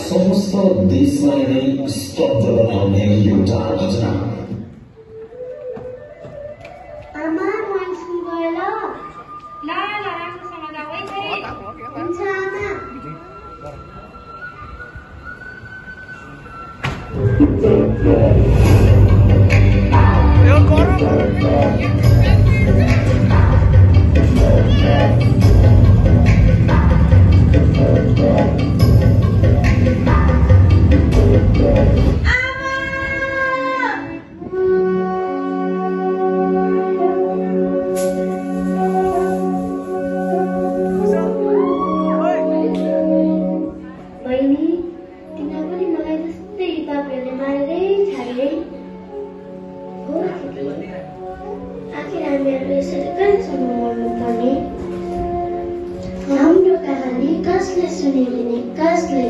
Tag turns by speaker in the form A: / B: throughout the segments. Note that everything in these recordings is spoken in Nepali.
A: समस्त देशलाई नै स्तब्ध बनाउने एउटा घटना।
B: आमा मान्छे गयो ल राम्रोसँग जाऊ है हुन्छ आमा।
C: यो गरम
B: हाम्रो कहानी कसले सुनिदिने कसले?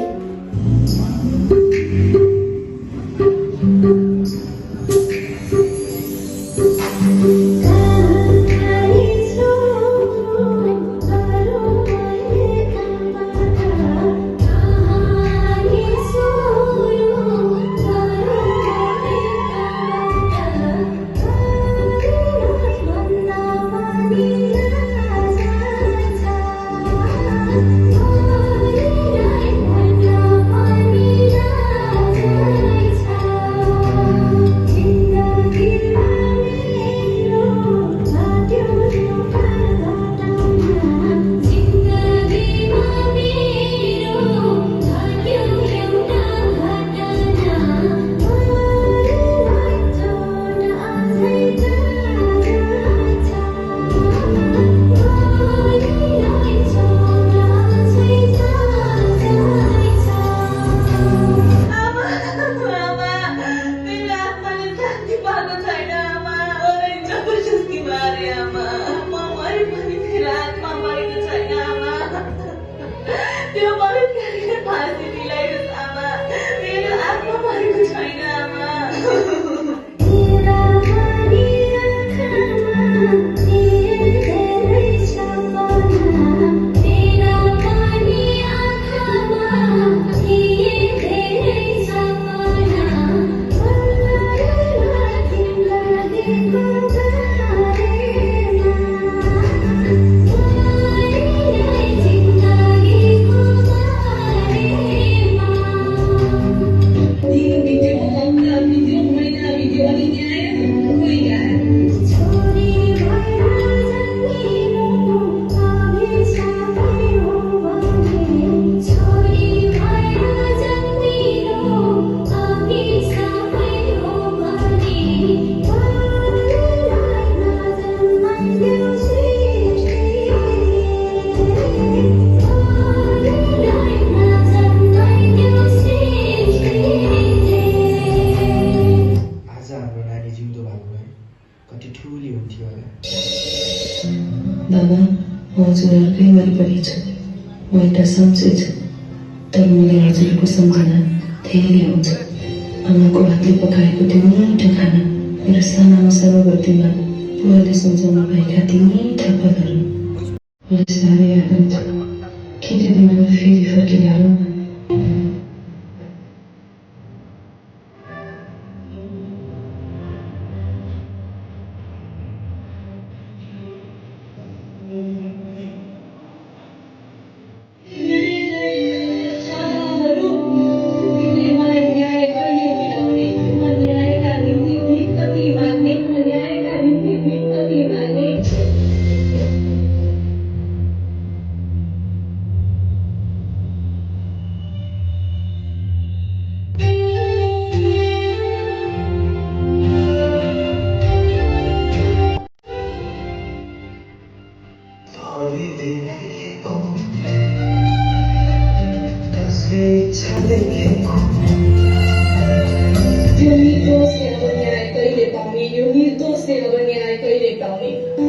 D: बाबा हजुरहरूकै वरिपरि छु, म एउटा सम्झे छु, तर मलाई हजुरको सम्झना धेरै आउँछ। आमाको हातले पकाएको त्यो मिठो खाना, मेरो सानामा सर्वगतिमा बुवाले सम्झाउनु भएका ती मिठा पलहरू मलाई साह्रै याद आउँछ। के त्यो दिनमा फेरि फर्किहालौँ न।
E: यो निर्दोष सेवा गर्ने न्याय कहिले पाउने?